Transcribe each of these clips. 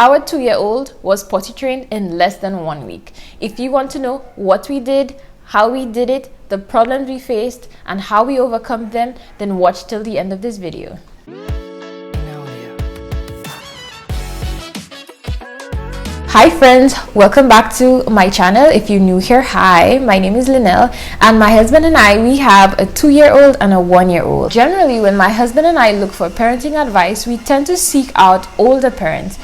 Our 2-year-old was potty trained in less than 1 week. If you want to know what we did, how we did it, the problems we faced, and how we overcome them, then watch till the end of this video. Hi friends, welcome back to my channel. If you're new here, hi, my name is Lynnell, and my husband and I, we have a 2-year-old and a 1-year-old. Generally, when my husband and I look for parenting advice, we tend to seek out older parents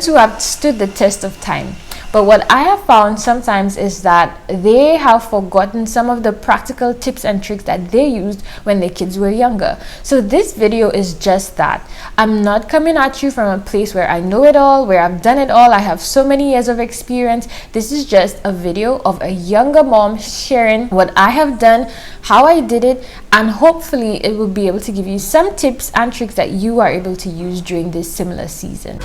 who have stood the test of time. But what I have found sometimes is that they have forgotten some of the practical tips and tricks that they used when their kids were younger. So this video is just that. I'm not coming at you from a place where I know it all, where I've done it all. I have so many years of experience. This is just a video of a younger mom sharing what I have done, how I did it, and hopefully it will be able to give you some tips and tricks that you are able to use during this similar season.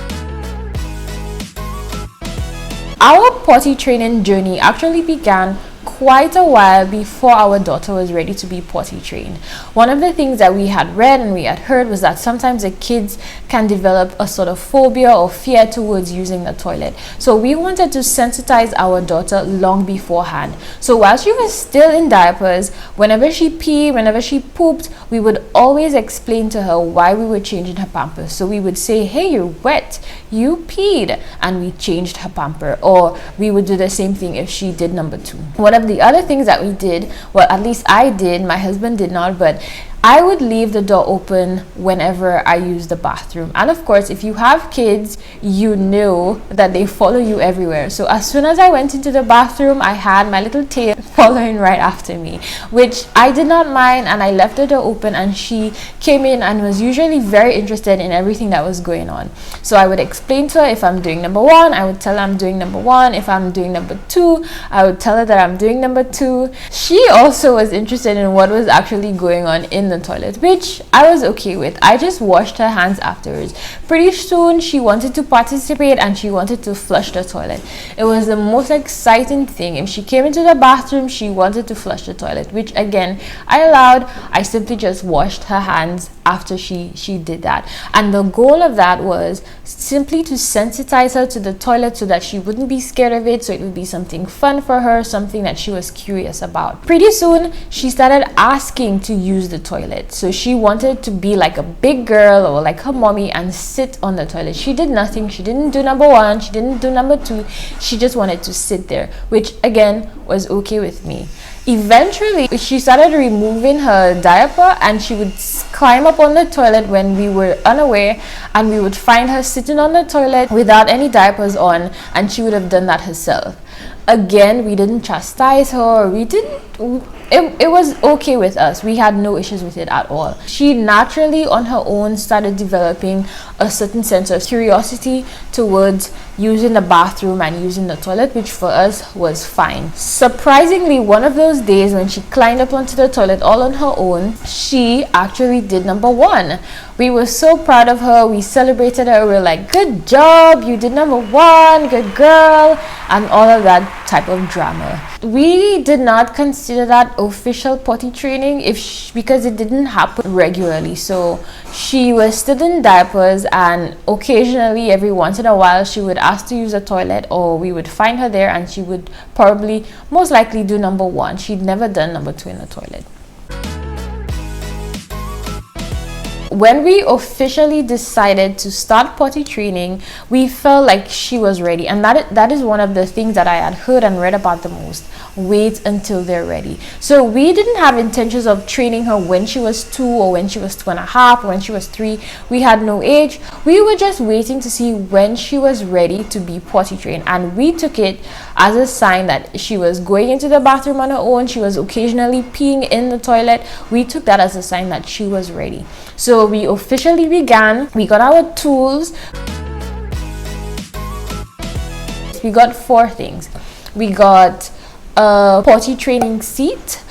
Our potty training journey actually began quite a while before our daughter was ready to be potty trained. One of the things that we had read and we had heard was that sometimes the kids can develop a sort of phobia or fear towards using the toilet. So we wanted to sensitize our daughter long beforehand. So while she was still in diapers, whenever she peed, whenever she pooped, we would always explain to her why we were changing her pampers. So we would say, hey, you're wet, you peed, and we changed her pamper. Or we would do the same thing if she did number 2. One of the other things that we did, well, at least I did, my husband did not, but I would leave the door open whenever I use the bathroom. And of course, if you have kids, you know that they follow you everywhere. So as soon as I went into the bathroom, I had my little tail following right after me, which I did not mind, and I left the door open and she came in and was usually very interested in everything that was going on. So I would explain to her if I'm doing number 1, I would tell her I'm doing number 1. If I'm doing number 2, I would tell her that I'm doing number 2. She also was interested in what was actually going on in the toilet, which I was okay with. I just washed her hands afterwards. Pretty soon she wanted to participate and she wanted to flush the toilet. It was the most exciting thing. If she came into the bathroom, she wanted to flush the toilet, which again I allowed. I simply just washed her hands after she did that, and the goal of that was simply to sensitize her to the toilet so that she wouldn't be scared of it, so it would be something fun for her, something that she was curious about. Pretty soon she started asking to use the toilet, so she wanted to be like a big girl or like her mommy and sit on the toilet. She did nothing. She didn't do number 1, she didn't do number 2. She just wanted to sit there, which again was okay with me. Eventually she started removing her diaper and she would climb up on the toilet when we were unaware, and we would find her sitting on the toilet without any diapers on, and she would have done that herself. Again, we didn't chastise her, it was okay with us. We had no issues with it at all. She naturally on her own started developing a certain sense of curiosity towards using the bathroom and using the toilet, which for us was fine. Surprisingly, one of those days when she climbed up onto the toilet all on her own, she actually did number 1. We were so proud of her. We celebrated her. We were like, good job, you did number 1, good girl, and all of that type of drama. We did not consider that official potty training because it didn't happen regularly. So she was still in diapers, and occasionally every once in a while she would ask to use a toilet, or we would find her there and she would probably most likely do number 1. She'd never done number 2 in the toilet. When we officially decided to start potty training, we felt like she was ready, and that is one of the things that I had heard and read about the most. Wait until they're ready. So we didn't have intentions of training her when she was 2 or when she was 2.5 or when she was 3. We had no age. We were just waiting to see when she was ready to be potty trained, and we took it as a sign that she was going into the bathroom on her own. She was occasionally peeing in the toilet. We took that as a sign that she was ready. So we officially began. We got our tools. We got 4 things. We got a potty training seat.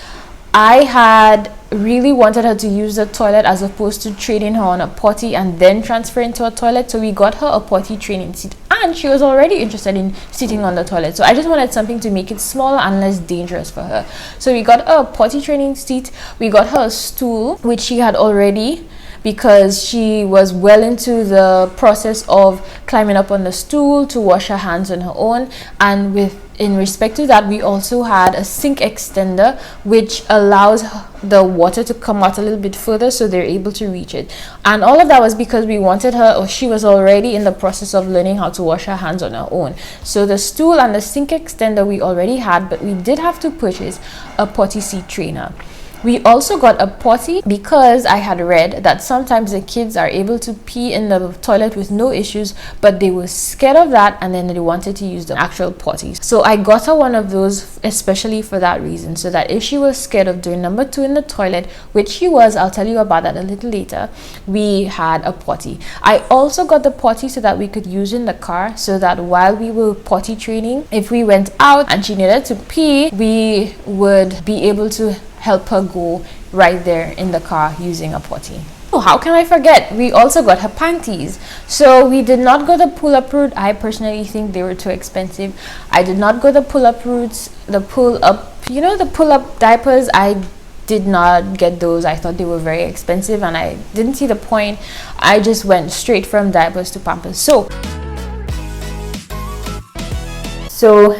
I had really wanted her to use the toilet as opposed to training her on a potty and then transfer into a toilet, so we got her a potty training seat, and she was already interested in sitting on the toilet, so I just wanted something to make it smaller and less dangerous for her. So we got her a potty training seat. We got her a stool, which she had already because she was well into the process of climbing up on the stool to wash her hands on her own. And in respect to that, we also had a sink extender which allows the water to come out a little bit further so they're able to reach it. And all of that was because we wanted her, or she was already in the process of learning how to wash her hands on her own. So the stool and the sink extender we already had, but we did have to purchase a potty seat trainer. We also got a potty because I had read that sometimes the kids are able to pee in the toilet with no issues, but they were scared of that and then they wanted to use the actual potties. So I got her one of those especially for that reason, so that if she was scared of doing number 2 in the toilet, which she was, I'll tell you about that a little later, we had a potty. I also got the potty so that we could use in the car, so that while we were potty training, if we went out and she needed to pee, we would be able to help her go right there in the car using a potty. Oh, how can I forget? We also got her panties. So we did not go the pull-up route. I personally think they were too expensive. I did not go the pull-up routes, the pull-up diapers. I did not get those. I thought they were very expensive and I didn't see the point. I just went straight from diapers to Pampers. So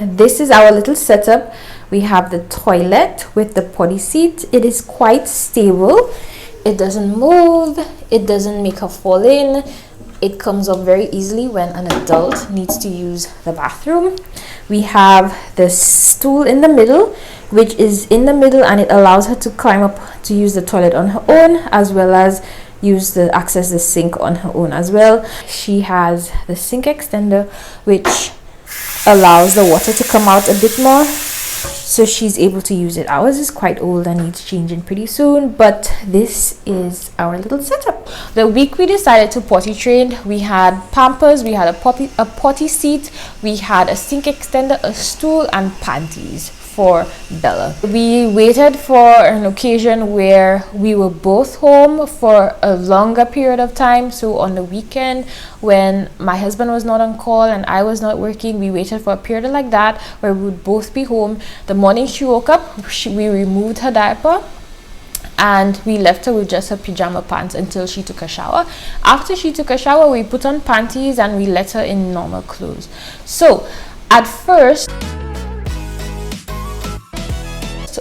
this is our little setup. We have the toilet with the potty seat. It is quite stable. It doesn't move. It doesn't make her fall in. It comes up very easily when an adult needs to use the bathroom. We have the stool in the middle, which is in the middle, and it allows her to climb up to use the toilet on her own, as well as access the sink on her own as well. She has the sink extender, which allows the water to come out a bit more, so she's able to use it. Ours is quite old and needs changing pretty soon, but this is our little setup. The week we decided to potty train, we had Pampers, we had a potty seat, we had a sink extender, a stool, and panties for Bella. We waited for an occasion where we were both home for a longer period of time. So on the weekend, when my husband was not on call and I was not working, we waited for a period like that where we would both be home. The morning she woke up, we removed her diaper and we left her with just her pajama pants until she took a shower. After she took a shower, we put on panties and we let her in normal clothes. So at first,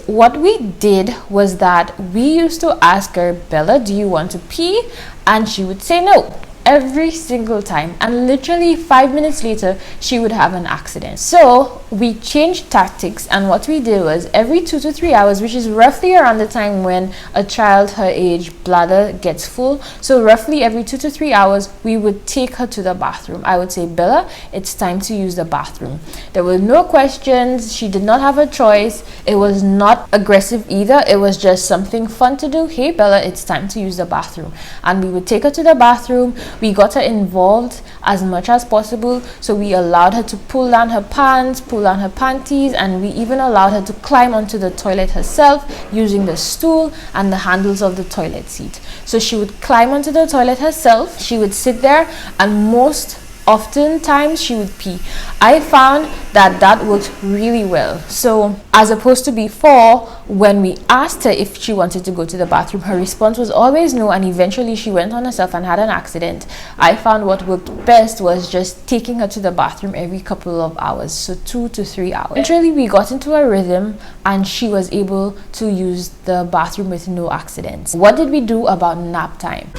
what we did was that we used to ask her, Bella, do you want to pee? And she would say no every single time, and literally 5 minutes later she would have an accident. So we changed tactics, and what we did was every 2 to 3 hours, which is roughly around the time when a child her age bladder gets full, so roughly every 2 to 3 hours we would take her to the bathroom. I would say, Bella, it's time to use the bathroom. There were no questions. She did not have a choice. It was not aggressive either. It was just something fun to do. Hey Bella, it's time to use the bathroom. And we would take her to the bathroom. We got her involved as much as possible, so we allowed her to pull down her pants, pull down her panties, and we even allowed her to climb onto the toilet herself using the stool and the handles of the toilet seat. So she would climb onto the toilet herself, she would sit there, and most oftentimes she would pee. I found that worked really well. So as opposed to before, when we asked her if she wanted to go to the bathroom, her response was always no, and eventually she went on herself and had an accident. I found what worked best was just taking her to the bathroom every couple of hours, so 2 to 3 hours. Eventually we got into a rhythm and she was able to use the bathroom with no accidents. What did we do about nap time?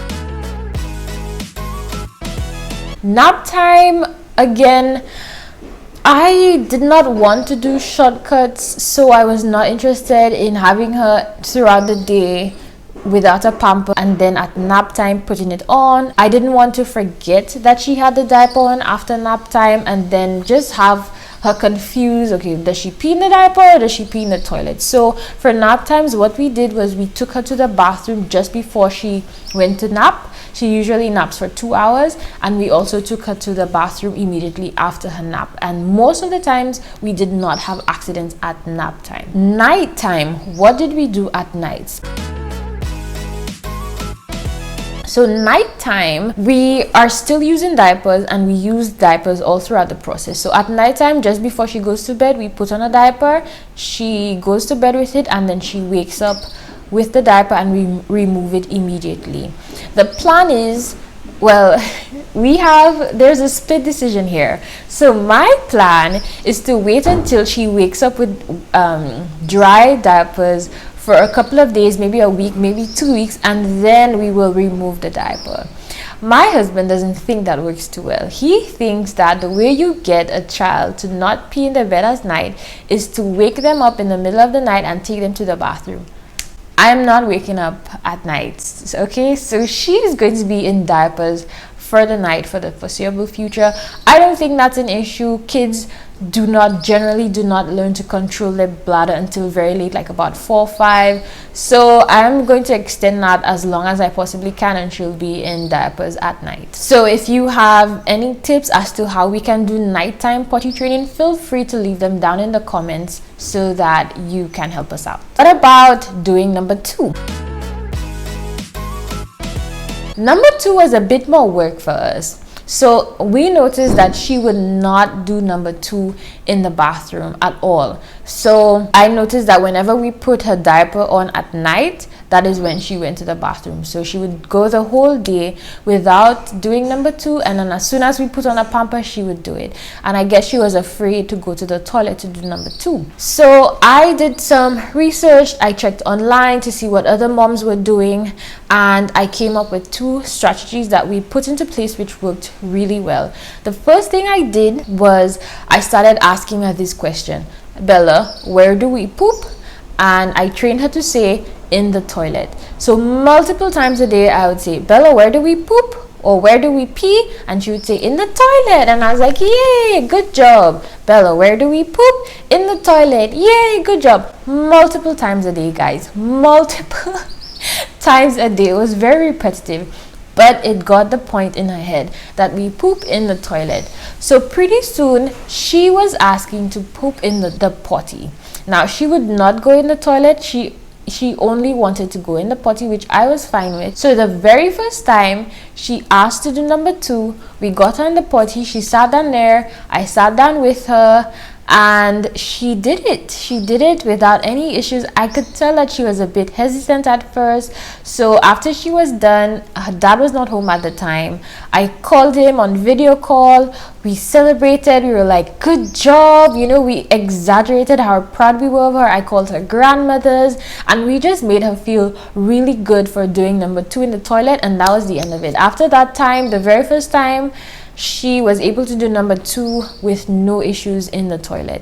Nap time, again, I did not want to do shortcuts, so I was not interested in having her throughout the day without a pamper and then at nap time putting it on. I didn't want to forget that she had the diaper on after nap time and then just have her confused. Okay, does she pee in the diaper or does she pee in the toilet? So for nap times, what we did was we took her to the bathroom just before she went to nap. She usually naps for 2 hours, and we also took her to the bathroom immediately after her nap. And most of the times we did not have accidents at nap time. Night time, what did we do at nights? So nighttime, we are still using diapers, and we use diapers all throughout the process. So at nighttime, just before she goes to bed, we put on a diaper, she goes to bed with it, and then she wakes up with the diaper and we remove it immediately. The plan is, well, there's a split decision here. So my plan is to wait until she wakes up with dry diapers for a couple of days, maybe a week, maybe 2 weeks, and then we will remove the diaper. My husband doesn't think that works too well. He thinks that the way you get a child to not pee in their bed at night is to wake them up in the middle of the night and take them to the bathroom. I'm not waking up at night, okay? So she is going to be in diapers for the night for the foreseeable future. I don't think that's an issue. Kids generally do not learn to control their bladder until very late, like about 4 or 5. So I'm going to extend that as long as I possibly can, and she'll be in diapers at night. So if you have any tips as to how we can do nighttime potty training, feel free to leave them down in the comments so that you can help us out. What about doing number 2? Number 2 was a bit more work for us. So we noticed that she would not do number 2 in the bathroom at all. So I noticed that whenever we put her diaper on at night, that is when she went to the bathroom. So she would go the whole day without doing number 2, and then as soon as we put on a pamper, she would do it. And I guess she was afraid to go to the toilet to do number 2. So I did some research. I checked online to see what other moms were doing, and I came up with 2 strategies that we put into place which worked really well. The first thing I did was I started asking her this question: Bella, where do we poop? And I trained her to say, in the toilet. So multiple times a day I would say, Bella, where do we poop? Or where do we pee? And she would say, in the toilet. And I was like, yay, good job. Bella, where do we poop? In the toilet. Yay, good job. Multiple times a day, guys. Multiple times a day. It was very repetitive, but it got the point in her head that we poop in the toilet. So pretty soon she was asking to poop in the potty. Now she would not go in the toilet. She only wanted to go in the potty, which I was fine with. So the very first time she asked to do number 2, we got her in the potty. She sat down there. I sat down with her, and she did it. She did it without any issues. I could tell that she was a bit hesitant at first. So after she was done, her dad was not home at the time. I called him on video call. We celebrated. We were like, good job. You know, we exaggerated how proud we were of her. I called her grandmothers, and we just made her feel really good for doing number 2 in the toilet, and that was the end of it. After that time, the very first time, she was able to do number 2 with no issues in the toilet.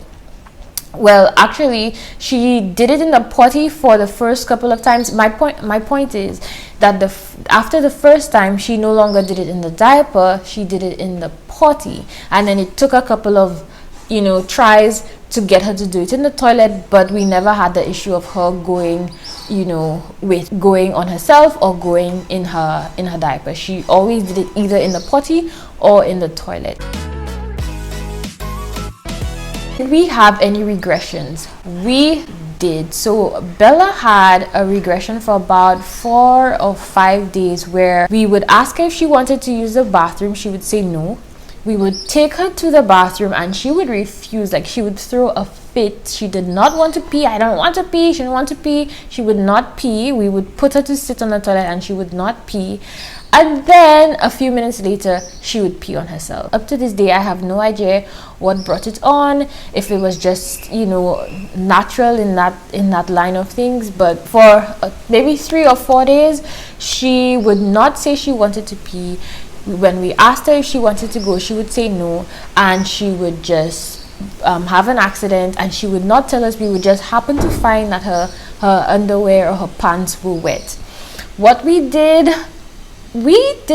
Well, actually, she did it in the potty for the first couple of times. My point is that after the first time, she no longer did it in the diaper. She did it in the potty, and then it took a couple of tries to get her to do it in the toilet, but we never had the issue of her going going on herself or going in her diaper. She always did it either in the potty or in the toilet. Did we have any regressions? We did. So Bella had a regression for about 4 or 5 days where we would ask her if she wanted to use the bathroom. She would say no. We would take her to the bathroom and she would refuse. Like, she would throw a fit. She did not want to pee. I don't want to pee. She didn't want to pee. She would not pee. We would put her to sit on the toilet and she would not pee. And then a few minutes later, she would pee on herself. Up to this day, I have no idea what brought it on, if it was just natural in that line of things. But for maybe 3 or 4 days, she would not say she wanted to pee. When we asked her if she wanted to go, she would say no, and she would just have an accident, and she would not tell us. We would just happen to find that her underwear or her pants were wet. What we did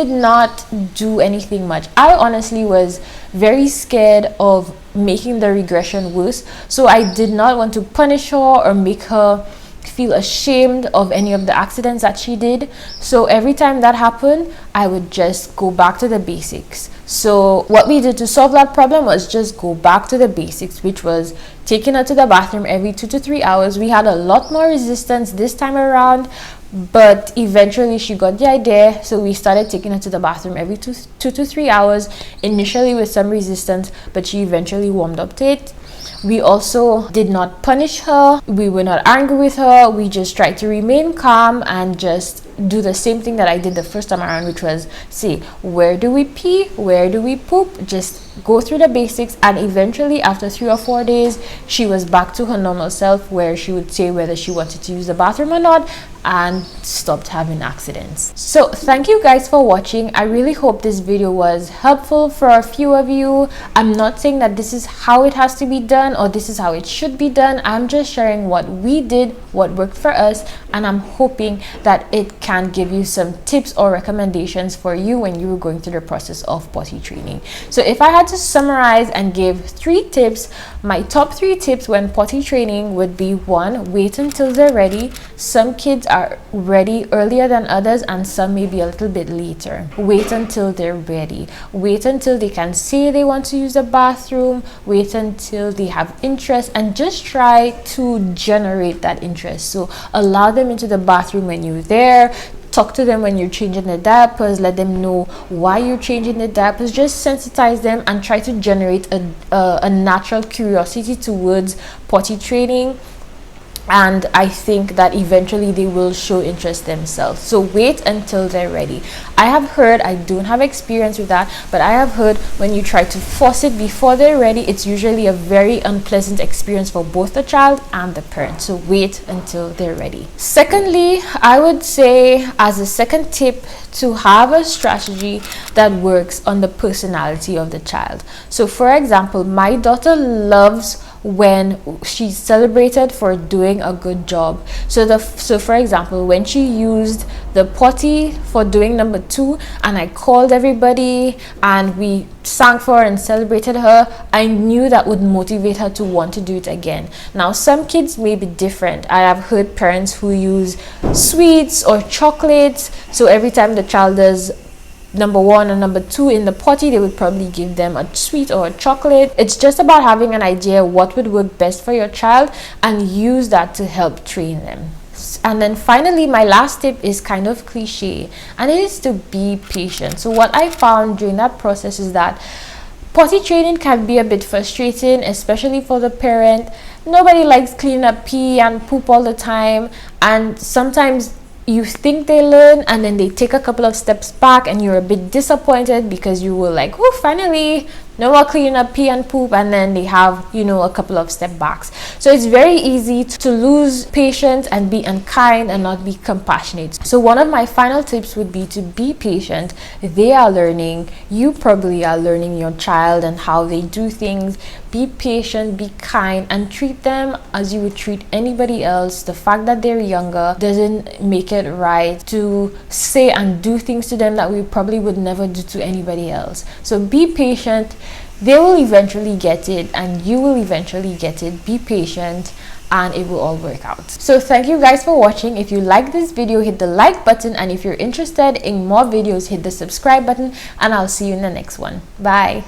not do anything much. I honestly was very scared of making the regression worse, so I did not want to punish her or make her feel ashamed of any of the accidents that she did. So every time that happened, I would just go back to the basics. So what we did to solve that problem was just go back to the basics, which was taking her to the bathroom every 2 to 3 hours. We had a lot more resistance this time around, but eventually she got the idea, so we started taking her to the bathroom every 2 to 3 hours, initially with some resistance, but she eventually warmed up to it. We also did not punish her, we were not angry with her, we just tried to remain calm and just do the same thing that I did the first time around, which was say, where do we pee, where do we poop, just go through the basics. And eventually after 3 or 4 days, she was back to her normal self, where she would say whether she wanted to use the bathroom or not, and stopped having accidents. So thank you guys for watching. I really hope this video was helpful for a few of you. I'm not saying that this is how it has to be done or this is how it should be done. I'm just sharing what we did, what worked for us, and I'm hoping that it can give you some tips or recommendations for you when you were going through the process of potty training. So if I had to summarize and give 3 tips, my top 3 tips when potty training would be: 1, wait until they're ready. Some kids are ready earlier than others, and some may be a little bit later. Wait until they're ready. Wait until they can say they want to use the bathroom. Wait until they have interest, and just try to generate that interest. So allow them into the bathroom when you're there. Talk to them when you're changing the diapers. Let them know why you're changing the diapers. Just sensitize them and try to generate a natural curiosity towards potty training. And I think that eventually they will show interest themselves. So wait until they're ready. I have heard, I don't have experience with that, but I have heard when you try to force it before they're ready, it's usually a very unpleasant experience for both the child and the parent. So wait until they're ready. Secondly, I would say as a second tip, to have a strategy that works on the personality of the child. So for example, my daughter loves when she's celebrated for doing a good job. So for example, when she used the potty for doing number 2 and I called everybody and we sang for her and celebrated her, I knew that would motivate her to want to do it again. Now some kids may be different. I have heard parents who use sweets or chocolates, so every time the child does number 1 or number 2 in the potty, they would probably give them a sweet or a chocolate. It's just about having an idea what would work best for your child and use that to help train them. And then finally, my last tip is kind of cliche, and it is to be patient. So what I found during that process is that potty training can be a bit frustrating, especially for the parent. Nobody likes cleaning up pee and poop all the time, and sometimes you think they learn and then they take a couple of steps back and you're a bit disappointed because you were like, oh, finally no more cleaning up pee and poop, and then they have, you know, a couple of step backs. So it's very easy to lose patience and be unkind and not be compassionate. So one of my final tips would be to be patient. They are learning, you probably are learning your child and how they do things. Be patient, be kind, and treat them as you would treat anybody else. The fact that they're younger doesn't make it right to say and do things to them that we probably would never do to anybody else. So be patient. They will eventually get it and you will eventually get it. Be patient and it will all work out. So thank you guys for watching. If you like this video, hit the like button, and if you're interested in more videos, hit the subscribe button, and I'll see you in the next one. Bye.